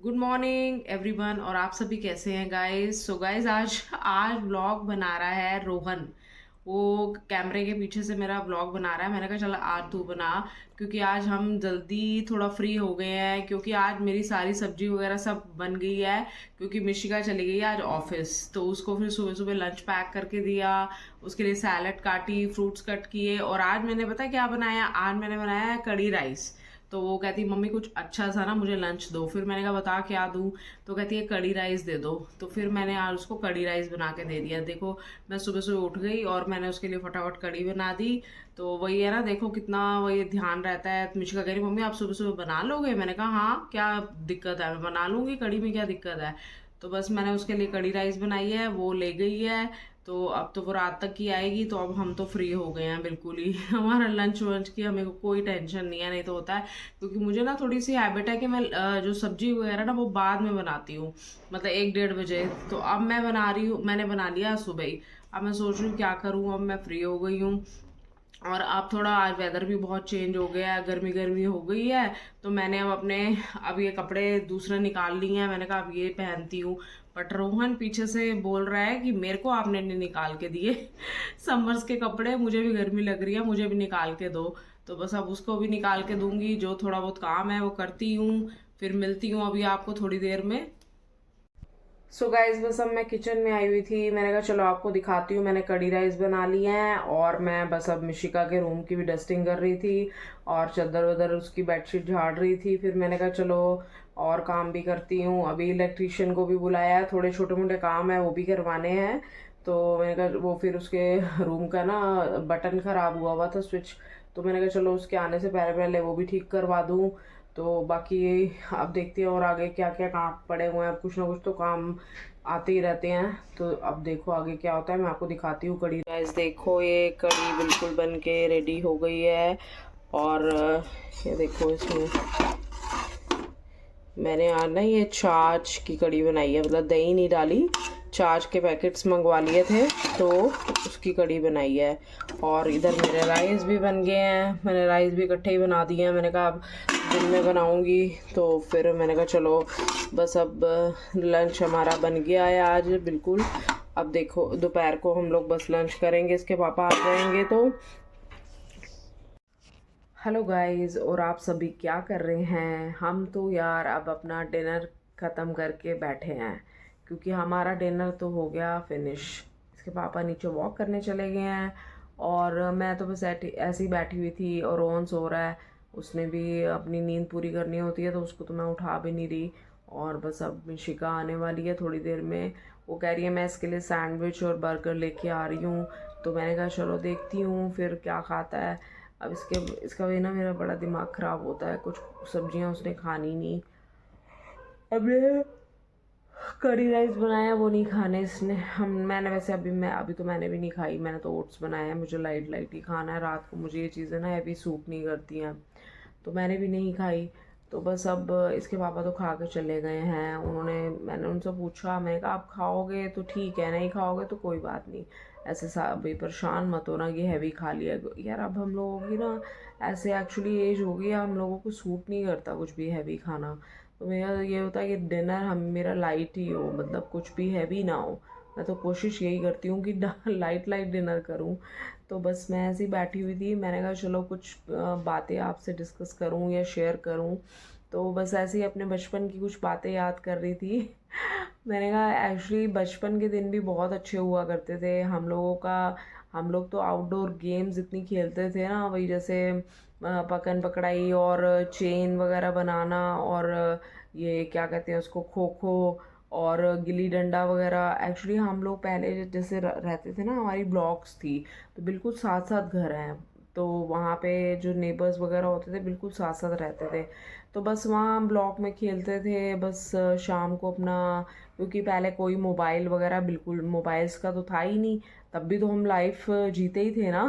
Good morning everyone. और आप सभी कैसे हैं गाइस? सो गाइस, आज आज व्लॉग बना रहा है रोहन। वो कैमरे के पीछे से मेरा व्लॉग बना रहा है। मैंने कहा चल आज तू बना, क्योंकि आज हम जल्दी थोड़ा फ्री हो गए हैं, क्योंकि आज मेरी सारी सब्जी वगैरह सब बन गई है। क्योंकि मिशिका चली गई है आज ऑफिस, तो उसको फिर सुबह सुबह लंच पैक करके दिया, उसके लिए सैलड काटी, फ्रूट्स कट किए। और आज मैंने पता क्या बनाया? आज मैंने बनाया है कढ़ी राइस। तो वो कहती मम्मी कुछ अच्छा सा ना मुझे लंच दो। फिर मैंने कहा बता क्या दूँ? तो कहती है कढ़ी राइस दे दो। तो फिर मैंने आज उसको कढ़ी राइस बना के दे दिया। देखो, मैं सुबह सुबह उठ गई और मैंने उसके लिए फटाफट कढ़ी बना दी। तो वही है ना, देखो कितना वही ध्यान रहता है। मिशिका कह रही मम्मी आप सुबह सुबह बना लोगे? मैंने कहा हाँ, क्या दिक्कत है, मैं बना लूँगी, कढ़ी में क्या दिक्कत है। तो बस मैंने उसके लिए कढ़ी राइस बनाई है, वो ले गई है। तो अब तो वो रात तक की आएगी, तो अब हम तो फ्री हो गए हैं बिल्कुल ही। हमारा लंच वंच की हमें कोई टेंशन नहीं है। नहीं तो होता है, क्योंकि मुझे ना थोड़ी सी हैबिट है कि मैं जो सब्जी वगैरह ना वो बाद में बनाती हूँ, मतलब 1-1:30 बजे। तो अब मैं बना रही हूँ, मैंने बना लिया सुबह ही। अब मैं सोच रही हूँ क्या करूँ, अब मैं फ्री हो गई हूँ। और अब थोड़ा आज वेदर भी बहुत चेंज हो गया है, गर्मी गर्मी हो गई है। तो मैंने अब ये कपड़े दूसरे निकाल लिए हैं। मैंने कहा अब ये पहनती हूँ। बट रोहन पीछे से बोल रहा है कि मेरे को आपने नहीं निकाल के दिए समर्स के कपड़े, मुझे भी गर्मी लग रही है, मुझे भी निकाल के दो। तो बस अब उसको भी निकाल के दूंगी। जो थोड़ा बहुत काम है वो करती हूँ, फिर मिलती हूँ अभी आपको थोड़ी देर में। सो गाइज, बस अब मैं किचन में आई हुई थी। मैंने कहा चलो आपको दिखाती हूँ, मैंने कढ़ी राइस बना ली है। और मैं बस अब मिशिका के रूम की भी डस्टिंग कर रही थी और चादर वादर उसकी बेडशीट झाड़ रही थी। फिर मैंने कहा चलो और काम भी करती हूँ। अभी इलेक्ट्रीशियन को भी बुलाया है, थोड़े छोटे मोटे काम है वो भी करवाने हैं। तो मैंने कहा वो फिर उसके रूम का ना बटन ख़राब हुआ हुआ था, स्विच। तो मैंने कहा चलो उसके आने से पहले पहले वो भी ठीक करवा दूँ। तो बाकी अब देखते हैं और आगे क्या क्या काम पड़े हुए हैं। अब कुछ ना कुछ तो काम आते ही रहते हैं। तो अब देखो आगे क्या होता है, मैं आपको दिखाती हूँ कढ़ी। गाइस देखो, ये कढ़ी बिल्कुल बन के रेडी हो गई है। और ये देखो, इसमें मैंने आज ना ये छाछ की कढ़ी बनाई है, मतलब दही नहीं डाली, छाछ के पैकेट्स मंगवा लिए थे तो उसकी कढ़ी बनाई है। और इधर मेरे राइस भी बन गए हैं, मैंने राइस भी इकट्ठे ही बना दिए हैं। मैंने कहा अब दिन में बनाऊंगी, तो फिर मैंने कहा चलो बस अब लंच हमारा बन गया है आज बिल्कुल। अब देखो दोपहर को हम लोग बस लंच करेंगे, इसके पापा आ जाएंगे तो। हेलो गाइस, और आप सभी क्या कर रहे हैं? हम तो यार अब अपना डिनर ख़त्म करके बैठे हैं, क्योंकि हमारा डिनर तो हो गया फिनिश। इसके पापा नीचे वॉक करने चले गए हैं और मैं तो बस ऐसे ही बैठी हुई थी। और रोहन सो रहा है, उसने भी अपनी नींद पूरी करनी होती है, तो उसको तो मैं उठा भी नहीं रही। और बस अब मिशिका आने वाली है थोड़ी देर में। वो कह रही है मैं इसके लिए सैंडविच और बर्गर लेके आ रही हूँ। तो मैंने कहा चलो देखती हूँ फिर क्या खाता है। अब इसका भी ना मेरा बड़ा दिमाग ख़राब होता है, कुछ सब्जियां उसने खानी नहीं। अब ये कढ़ी राइस बनाया वो नहीं खाने इसने। हम मैंने वैसे अभी तो मैंने भी नहीं खाई। मैंने तो ओट्स बनाया है, मुझे लाइट लाइट ही खाना है रात को। मुझे ये चीज़ें ना हैवी सूट नहीं करती हैं, तो मैंने भी नहीं खाई। तो बस अब इसके पापा तो खा के चले गए हैं। मैंने उनसे पूछा, मैंने कहा आप खाओगे तो ठीक है, नहीं खाओगे तो कोई बात नहीं। ऐसे अभी परेशान मत होना कि हैवी खा लिया यार। अब हम लोगों की ना ऐसे एक्चुअली एज हो गई है, हम लोगों को सूट नहीं करता कुछ भी हैवी खाना। तो मेरा ये होता है कि डिनर हम मेरा लाइट ही हो, मतलब कुछ भी हैवी ना हो। मैं तो कोशिश यही करती हूँ कि लाइट लाइट डिनर करूँ। तो बस मैं ऐसे ही बैठी हुई थी, मैंने कहा चलो कुछ बातें आपसे डिस्कस करूं या शेयर करूं। तो बस ऐसे ही अपने बचपन की कुछ बातें याद कर रही थी। मैंने कहा एक्चुअली बचपन के दिन भी बहुत अच्छे हुआ करते थे हम लोगों का। हम लोग तो आउटडोर गेम्स इतनी खेलते थे ना, वही जैसे पकड़ पकड़ाई और चेन वगैरह बनाना, और ये क्या कहते हैं उसको, खो खो और गिल्ली डंडा वगैरह। एक्चुअली हम लोग पहले जैसे रहते थे ना, हमारी ब्लॉक्स थी तो बिल्कुल साथ साथ घर हैं। तो वहाँ पे जो नेबर्स वगैरह होते थे बिल्कुल साथ साथ रहते थे। तो बस वहाँ हम ब्लॉक में खेलते थे बस शाम को अपना। क्योंकि पहले कोई मोबाइल वगैरह, बिल्कुल मोबाइल्स का तो था ही नहीं। तब भी तो हम लाइफ जीते ही थे ना।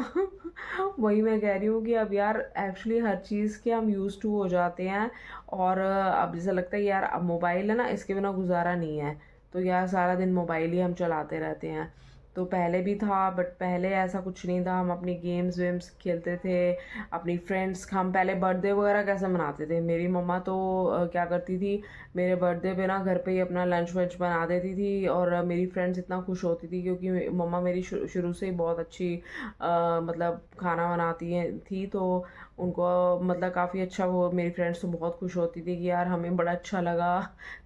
वही मैं कह रही हूँ कि अब यार एक्चुअली हर चीज़ के हम यूज़ टू हो जाते हैं। और अब जैसा लगता है यार अब मोबाइल है ना, इसके बिना गुजारा नहीं है। तो यार सारा दिन मोबाइल ही हम चलाते रहते हैं। तो पहले भी था, बट पहले ऐसा कुछ नहीं था। हम अपनी गेम्स वेम्स खेलते थे, अपनी फ्रेंड्स, हम पहले बर्थडे वगैरह कैसे मनाते थे। मेरी मम्मा तो क्या करती थी, मेरे बर्थडे पे ना घर पे ही अपना लंच वंच बना देती थी, और मेरी फ्रेंड्स इतना खुश होती थी क्योंकि मम्मा मेरी शुरू से ही बहुत अच्छी मतलब खाना बनाती है थी, तो उनको मतलब काफ़ी अच्छा, वो मेरी फ्रेंड्स तो बहुत खुश होती थी कि यार हमें बड़ा अच्छा लगा।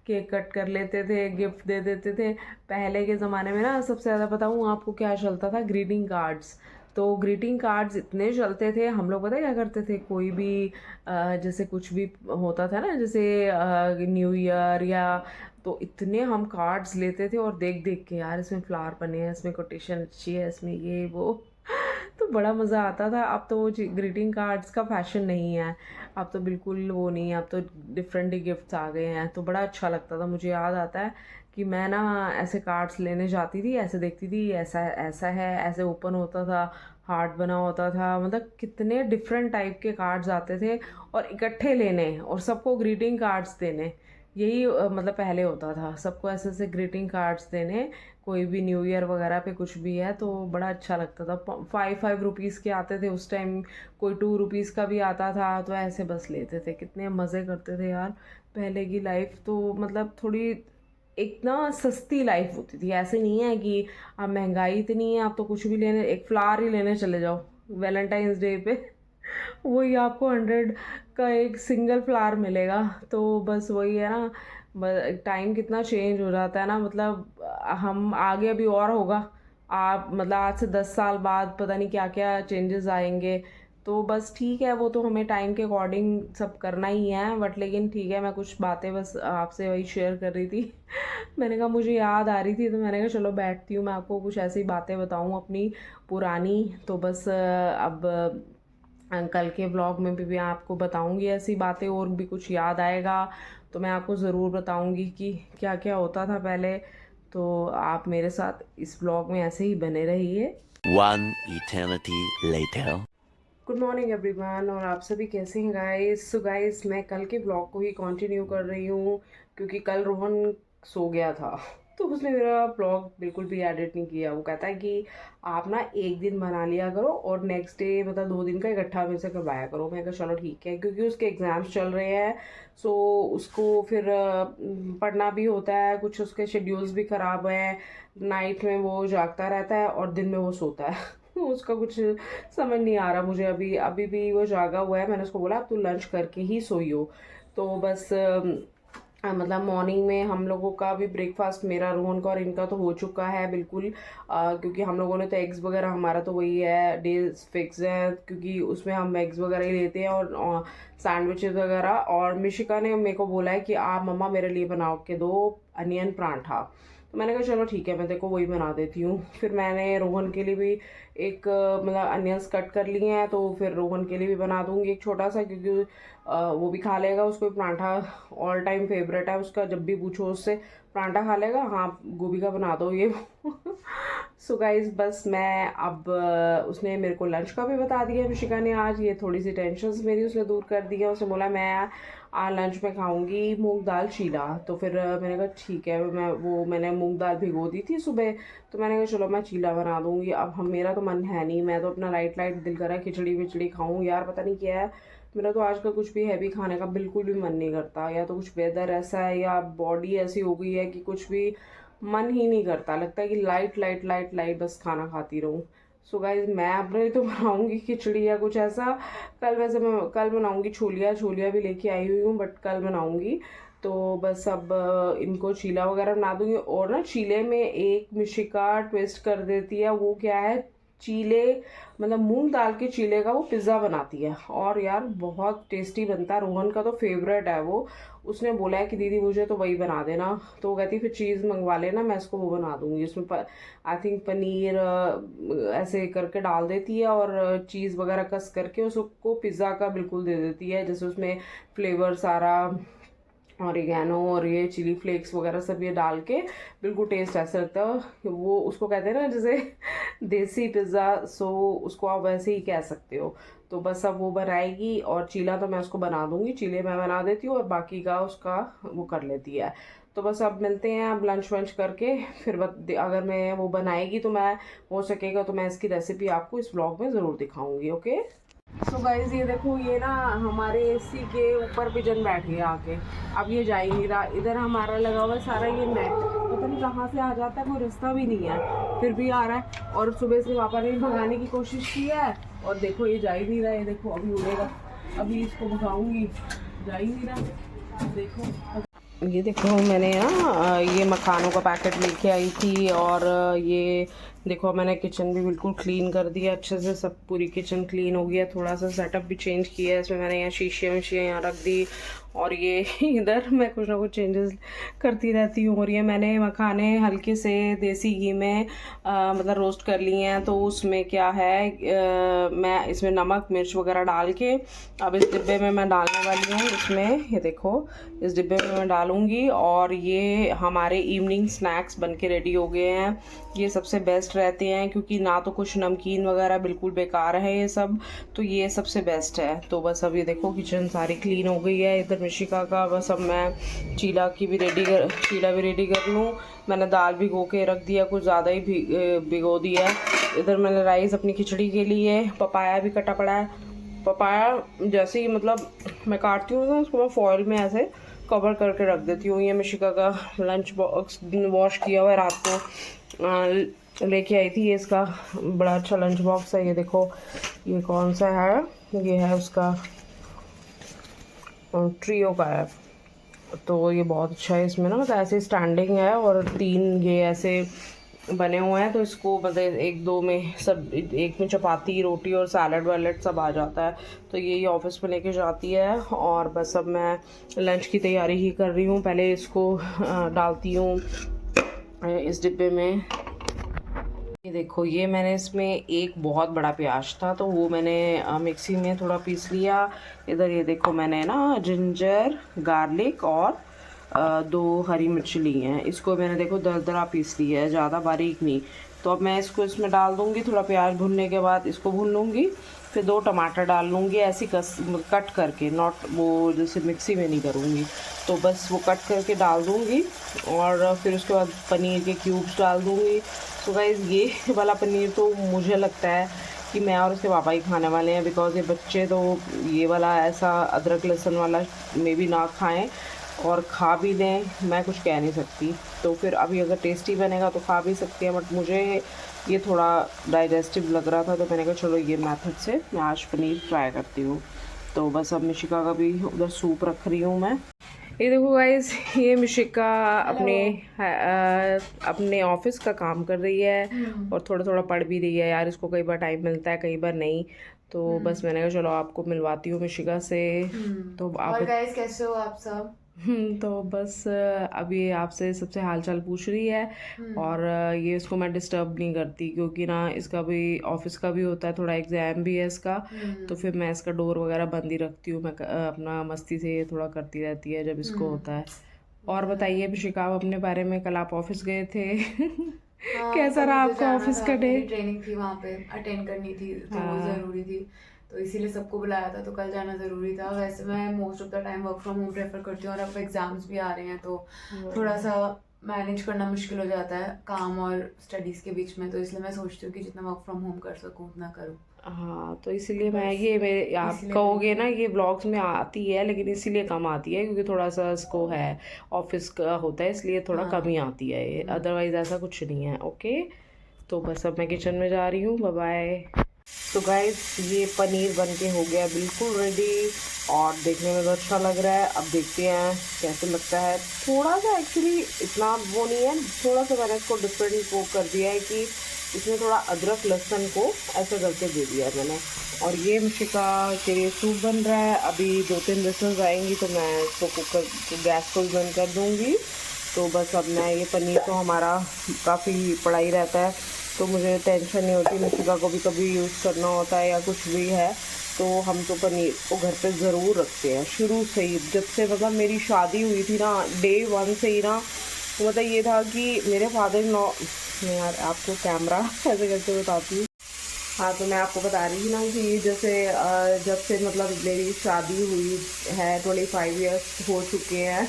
केक कट कर लेते थे, गिफ्ट दे देते थे। पहले के ज़माने में ना सबसे ज़्यादा बताऊँ आपको क्या चलता था, ग्रीटिंग कार्ड्स। तो ग्रीटिंग कार्ड्स इतने चलते थे, हम लोग पता है क्या करते थे, कोई भी जैसे कुछ भी होता था ना, जैसे न्यू ईयर या, तो इतने हम कार्ड्स लेते थे और देख देख के यार इसमें फ्लावर बने हैं, इसमें कोटेशन अच्छी है, इसमें ये वो तो बड़ा मज़ा आता था। अब तो वो ग्रीटिंग कार्ड्स का फैशन नहीं है, अब तो बिल्कुल वो नहीं है, अब तो डिफरेंट ही गिफ्ट्स आ गए हैं, तो बड़ा अच्छा लगता था। मुझे याद आता है कि मैं ना ऐसे कार्ड्स लेने जाती थी, ऐसे देखती थी, ऐसा ऐसा है, ऐसे ओपन होता था, हार्ट बना होता था, मतलब कितने डिफरेंट टाइप के कार्ड्स आते थे, और इकट्ठे लेने और सबको ग्रीटिंग कार्ड्स देने, यही मतलब पहले होता था, सबको ऐसे ऐसे ग्रीटिंग कार्ड्स देने। कोई भी न्यू ईयर वगैरह पे कुछ भी है तो बड़ा अच्छा लगता था। 5 5 रुपीज़ के आते थे उस टाइम, कोई 2 रुपीज़ का भी आता था, तो ऐसे बस लेते थे। कितने मज़े करते थे यार, पहले की लाइफ तो मतलब थोड़ी एक ना सस्ती लाइफ होती थी। ऐसे नहीं है कि अब महंगाई इतनी है, आप तो कुछ भी लेने, एक फ्लावर ही लेने चले जाओ वैलेंटाइंस डे पे वही आपको 100 का एक सिंगल फ्लावर मिलेगा। तो बस वही है ना, टाइम कितना चेंज हो जाता है ना, मतलब हम आगे अभी और होगा, आप मतलब आज से 10 साल बाद पता नहीं क्या क्या चेंजेस आएंगे। तो बस ठीक है, वो तो हमें टाइम के अकॉर्डिंग सब करना ही है, बट लेकिन ठीक है, मैं कुछ बातें बस आपसे वही शेयर कर रही थी मैंने कहा मुझे याद आ रही थी, तो मैंने कहा चलो बैठती हूँ, मैं आपको कुछ ऐसी बातें बताऊँ अपनी पुरानी। तो बस अब कल के व्लॉग में भी आपको बताऊंगी ऐसी बातें, और भी कुछ याद आएगा तो मैं आपको ज़रूर बताऊंगी कि क्या क्या होता था पहले। तो आप मेरे साथ इस व्लॉग में ऐसे ही बने रहिए। One eternity later. Good morning everyone, और आप सभी कैसे हैं गाइस। सो गाइस, मैं कल के ब्लॉग को ही कंटिन्यू कर रही हूँ क्योंकि कल रोहन सो गया था तो उसने मेरा ब्लॉग बिल्कुल भी एडिट नहीं किया। वो कहता है कि आप ना एक दिन बना लिया करो और नेक्स्ट डे मतलब 2 दिन का इकट्ठा मेरे से करवाया करो। मैं कहा चलो ठीक है, क्योंकि उसके एग्ज़ाम्स चल रहे हैं, सो उसको फिर पढ़ना भी होता है, कुछ उसके शेड्यूल्स भी ख़राब हैं। नाइट में वो जागता रहता है और दिन में वो सोता है उसका कुछ समझ नहीं आ रहा मुझे। अभी अभी भी वो जागा हुआ है, मैंने उसको बोला अब तू लंच करके ही सोई हो। तो बस मतलब मॉर्निंग में हम लोगों का भी ब्रेकफास्ट, मेरा रोहन का और इनका तो हो चुका है बिल्कुल, क्योंकि हम लोगों ने तो एग्स वगैरह, हमारा तो वही है, डे फिक्स है, क्योंकि उसमें हम एग्स वगैरह ही लेते हैं और सैंडविचेस वगैरह। और मिशिका ने मेरे को बोला है कि आप मम्मा मेरे लिए बनाओ के दो अनियन पराठा। तो मैंने कहा चलो ठीक है, मैं देखो वही बना देती हूँ। फिर मैंने रोहन के लिए भी एक मतलब अनियंस कट कर लिए हैं, तो फिर रोहन के लिए भी बना दूंगी एक छोटा सा, क्योंकि वो भी खा लेगा। उसको पराठा ऑल टाइम फेवरेट है उसका, जब भी पूछो उससे पराठा खा लेगा, हाँ गोभी का बना दो ये सो गाइज बस मैं अब उसने मेरे को लंच का भी बता दिया मिशिका ने आज। ये थोड़ी सी टेंशन मेरी उसने दूर कर दी है। उसने बोला मैं आज लंच में खाऊंगी मूंग दाल चीला। तो फिर मैंने कहा ठीक है, मैंने मूंग दाल भिगो दी थी सुबह, तो मैंने कहा चलो मैं चीला बना दूंगी। अब हम मेरा तो मन है नहीं, मैं तो अपना लाइट लाइट दिल कर रहा है खिचड़ी विचड़ी खाऊं यार, पता नहीं क्या है, मेरा तो आज का कुछ भी हैवी खाने का बिल्कुल भी मन नहीं करता। या तो कुछ वेदर ऐसा है या बॉडी ऐसी हो गई है कि कुछ भी मन ही नहीं करता, लगता है कि लाइट लाइट लाइट लाइट बस खाना खाती रहूं। सो गाइज मैं अपने लिए तो बनाऊंगी खिचड़ी या कुछ ऐसा। कल वैसे मैं कल बनाऊंगी छोलिया, छोलिया भी लेके आई हुई हूँ, बट कल बनाऊंगी। तो बस अब इनको चीला वगैरह बना दूंगी। और ना चीले में एक मिशिका ट्विस्ट कर देती है, वो क्या है, चीले मतलब मूंग दाल के चीले का वो पिज़्ज़ा बनाती है, और यार बहुत टेस्टी बनता है। रोहन का तो फेवरेट है वो, उसने बोला है कि दीदी मुझे तो वही बना देना। तो वो कहती फिर चीज़ मंगवा लेना, मैं इसको वो बना दूंगी। उसमें आई थिंक पनीर ऐसे करके डाल देती है, और चीज़ वगैरह कस करके उसको पिज़्ज़ा का बिल्कुल दे देती है, जैसे उसमें फ्लेवर सारा ऑरिगेनो और ये चिली फ्लेक्स वगैरह सब ये डाल के बिल्कुल टेस्ट ऐसा लगता है। वो उसको कहते हैं ना, जैसे देसी पिज़्ज़ा, सो उसको आप वैसे ही कह सकते हो। तो बस अब वो बनाएगी, और चीला तो मैं उसको बना दूंगी, चीले मैं बना देती हूँ और बाकी का उसका वो कर लेती है। तो बस अब मिलते हैं, अब लंच वंच करके फिर अगर मैं वो बनाएगी तो मैं, हो सकेगा तो मैं इसकी रेसिपी आपको इस ब्लॉग में ज़रूर दिखाऊंगी। ओके। सो गाइज ये देखो, ये ना हमारे एसी के ऊपर पिजन बैठ गया आके, अब ये जा ही नहीं रहा। इधर हमारा लगा हुआ है सारा ये नेट, पता नहीं कहाँ से आ जाता है, कोई रास्ता भी नहीं है, फिर भी आ रहा है। और सुबह से पापा ने भगाने की कोशिश की है, और देखो ये जा ही नहीं रहा है। देखो अभी उड़ेगा, अभी इसको भगाऊंगी, जा ही नहीं रहा। देखो ये देखो, मैंने ना ये मखानों का पैकेट लेके आई थी, और ये देखो मैंने किचन भी बिल्कुल क्लीन कर दिया अच्छे से, सब पूरी किचन क्लीन हो गया। थोड़ा सा सेटअप भी चेंज किया है इसमें, मैंने यहाँ शीशे विशे यहाँ रख दी, और ये इधर मैं कुछ ना कुछ चेंजेस करती रहती हूँ। और ये मैंने मखाने हल्के से देसी घी में मतलब रोस्ट कर लिए हैं। तो उसमें क्या है, मैं इसमें नमक मिर्च वगैरह डाल के अब इस डिब्बे में मैं डालने वाली हूँ। इसमें ये देखो, इस डिब्बे में मैं डालूँगी, और ये हमारे इवनिंग स्नैक्स बन के रेडी हो गए हैं। ये सबसे बेस्ट रहते हैं, क्योंकि ना तो कुछ नमकीन वगैरह बिल्कुल बेकार है ये सब, तो ये सबसे बेस्ट है। तो बस अब ये देखो किचन सारी क्लीन हो गई है। इधर मिशिका का बस अब मैं चीला भी रेडी कर लूँ। मैंने दाल भिगो के रख दिया, कुछ ज़्यादा ही भिगो दिया है। इधर मैंने राइस अपनी खिचड़ी के लिए, पपाया भी कटा पड़ा है। पपाया जैसे ही मतलब मैं काटती हूँ ना, उसको मैं फॉइल में ऐसे कवर करके रख देती हूँ। ये मिशिका का लंच बॉक्स वॉश किया हुआ है, रात को लेके आई थी। ये इसका बड़ा अच्छा लंच बॉक्स है। ये देखो ये कौन सा है, ये है उसका ट्रियो का है। तो ये बहुत अच्छा है। इसमें ना मतलब ऐसे स्टैंडिंग है, और 3 ये ऐसे बने हुए हैं, तो इसको मतलब 1-2 में सब, एक में चपाती रोटी और सैलड वैलड सब आ जाता है। तो ये ऑफिस में लेके जाती है, और बस अब मैं लंच की तैयारी ही कर रही हूँ। पहले इसको डालती हूँ इस डिब्बे में। ये देखो, ये मैंने इसमें एक बहुत बड़ा प्याज था, तो वो मैंने मिक्सी में थोड़ा पीस लिया। इधर ये देखो, मैंने ना जिंजर गार्लिक और 2 हरी मिर्च ली हैं। इसको मैंने देखो दरदरा पीस लिया है, ज़्यादा बारीक नहीं। तो अब मैं इसको इसमें डाल दूँगी। थोड़ा प्याज भुनने के बाद इसको भून लूँगी, फिर 2 टमाटर डाल लूँगी, ऐसी कट करके, नॉट वो जैसे मिक्सी में नहीं करूँगी। तो बस वो कट करके डाल दूँगी, और फिर उसके बाद पनीर के क्यूब्स डाल दूँगी। तो गाइस ये वाला पनीर तो मुझे लगता है कि मैं और उसके पापा ही खाने वाले हैं, बिकॉज़ ये बच्चे तो ये वाला ऐसा अदरक लहसुन वाला मे बी ना खाएं, और खा भी लें, मैं कुछ कह नहीं सकती। तो फिर अभी अगर टेस्टी बनेगा तो खा भी सकते हैं, बट मुझे ये थोड़ा डाइजेस्टिव लग रहा था, तो मैंने कहा चलो ये मेथड से मैं आज पनीर ट्राई करती हूँ। तो बस अब मिशिका का भी उधर सूप रख रही हूँ मैं। ये देखो गाइस, ये मिशिका अपने ऑफिस का काम कर रही है, और थोड़ा थोड़ा पढ़ भी रही है। यार इसको कई बार टाइम मिलता है, कई बार नहीं। तो बस मैंने कहा चलो आपको मिलवाती हूँ मिशिका से। तो आप, और गाइस कैसे हो आप सब? तो बस अब ये आपसे सबसे हाल चाल पूछ रही है, और ये इसको मैं डिस्टर्ब नहीं करती, क्योंकि ना इसका भी ऑफिस का भी होता है, थोड़ा एग्ज़ाम भी है इसका। तो फिर मैं इसका डोर वगैरह बंद ही रखती हूँ। मैं अपना मस्ती से ये थोड़ा करती रहती है जब इसको होता है। और बताइए अभिषेक, आप अपने बारे में, कल आप ऑफिस गए थे कैसा रहा आपका ऑफिस का डे? ट्रेनिंग थी, वहाँ पे अटेंड करनी थी, तो वो ज़रूरी थी, तो इसीलिए सबको बुलाया था, तो कल जाना ज़रूरी था। वैसे मैं most of the time work from home prefer करती हूँ, और अब एग्ज़ाम्स भी आ रहे हैं, तो थोड़ा सा मैनेज करना मुश्किल हो जाता है काम और स्टडीज़ के बीच में, तो इसलिए मैं सोचती हूँ कि जितना वर्क फ्रॉम होम कर सकूँ उतना करूँ। हाँ, तो इसीलिए मैं ये, मेरे आप कहोगे ना ये ब्लॉग्स में आती है, लेकिन इसीलिए कम आती है क्योंकि थोड़ा सा इसको है, ऑफिस का होता है, इसलिए थोड़ा कम ही आती है ये, अदरवाइज़ ऐसा कुछ नहीं है। ओके, तो बस अब मैं किचन में जा रही हूँ, बाय बाय। तो गाइस, ये पनीर बन के हो गया बिल्कुल रेडी, और देखने में तो अच्छा लग रहा है। अब देखते हैं कैसे लगता है। थोड़ा सा एक्चुअली इतना वो नहीं है, थोड़ा सा मैंने इसको डिफरेंट वो कर दिया है कि इसमें थोड़ा अदरक लहसुन को ऐसे करके दे दिया है मैंने। और ये मिशिका के लिए सूप बन रहा है। अभी 2-3 विसल्स आएंगी तो मैं इसको कुकर गैस को बंद कर दूँगी। तो बस अब मैं, ये पनीर तो हमारा काफ़ी पड़ा ही रहता है, तो मुझे टेंशन नहीं होती। मिशिका को भी कभी यूज़ करना होता है या कुछ भी है, तो हम तो पनीर को घर पे ज़रूर रखते हैं शुरू से ही। जब से मतलब मेरी शादी हुई थी ना, डे 1 से ही ना, मतलब ये था कि मेरे फादर इन लॉ मैं यार आपको कैमरा ऐसे करके बताती हूँ। हाँ, तो मैं आपको बता रही थी ना कि जैसे जब से मतलब मेरी शादी हुई है 25 ईयर्स हो चुके हैं,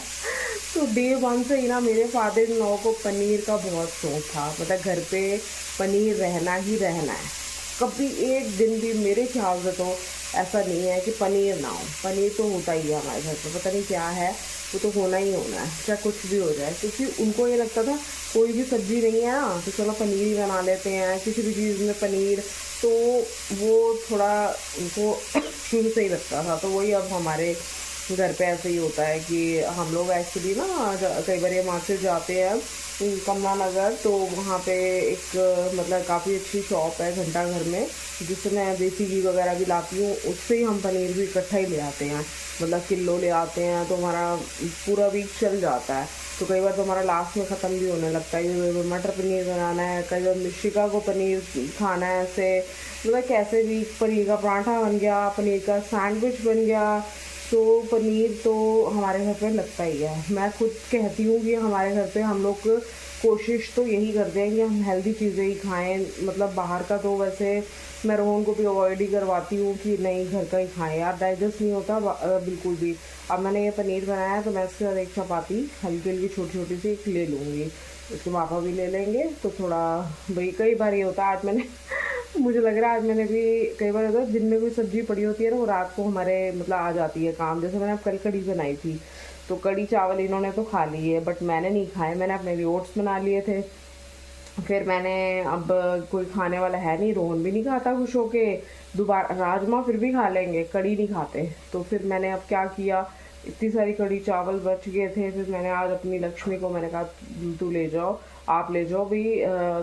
तो डे 1 से ही ना मेरे फादर इन लॉ को पनीर का बहुत शौक था। मतलब घर पे पनीर रहना ही रहना है। कभी एक दिन भी मेरे ख्याल से तो ऐसा नहीं है कि पनीर ना हो। पनीर तो होता ही है हमारे घर पे, पता नहीं क्या है, वो तो होना ही होना है, चाहे कुछ भी हो जाए। क्योंकि उनको ये लगता था कोई भी सब्जी नहीं है ना, तो चलो पनीर ही बना लेते हैं, किसी भी चीज़ में पनीर। तो वो थोड़ा उनको शुरू से ही लगता था। तो वही अब हमारे घर पे ऐसे ही होता है कि हम लोग एक्चुअली ना कई बार ये मार्केट जाते हैं कमला नगर, तो वहाँ पे एक मतलब काफ़ी अच्छी शॉप है घंटा घर में, जिससे मैं देसी घी वगैरह भी लाती हूँ। उससे ही हम पनीर भी इकट्ठा ही ले आते हैं, मतलब किलो ले आते हैं, तो हमारा पूरा वीक चल जाता है। तो कई बार तो हमारा लास्ट में ख़त्म भी होने लगता है। कई बार मटर पनीर बनाना है, कई बार मिर्शिका को पनीर खाना है, ऐसे मतलब कैसे भी पनीर का पराठा बन गया, पनीर का सैंडविच बन गया। तो पनीर तो हमारे घर पे लगता ही है। मैं खुद कहती हूँ कि हमारे घर पे हम लोग कोशिश तो यही करते हैं कि हम हेल्दी चीज़ें ही खाएं। मतलब बाहर का तो वैसे मैं रोहन को भी अवॉइड ही करवाती हूँ कि नहीं घर का ही खाएं यार, डाइजेस्ट नहीं होता बिल्कुल भी। अब मैंने ये पनीर बनाया है तो मैं इसके साथ एक चपाती हल्की हल्की छोटी छोटी सी एक ले लूँगी, उसके पापा भी ले लेंगे। तो थोड़ा भाई कई बार ये होता है, आज मैंने मुझे लग रहा है आज मैंने भी कई बार होता है दिन में कोई सब्ज़ी पड़ी होती है ना, वो रात को हमारे मतलब आ जाती है काम। जैसे मैंने अब कल कढ़ी बनाई थी, तो कढ़ी चावल इन्होंने तो खा लिए, बट मैंने नहीं खाए। मैंने अपने लिए ओट्स बना लिए थे। फिर मैंने अब कोई खाने वाला है नहीं, रोहन भी नहीं खाता खुश होके, दोबारा राजमा फिर भी खा लेंगे, कढ़ी नहीं खाते। तो फिर मैंने अब क्या किया, इतनी सारी कढ़ी चावल बच गए थे, फिर मैंने आज अपनी लक्ष्मी को मैंने कहा तू ले जाओ, आप ले जाओ भी,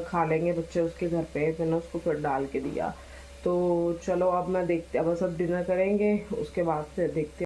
खा लेंगे बच्चे उसके घर पे। मैंने उसको फिर डाल के दिया। तो चलो अब मैं देखते, अब सब डिनर करेंगे, उसके बाद फिर देखते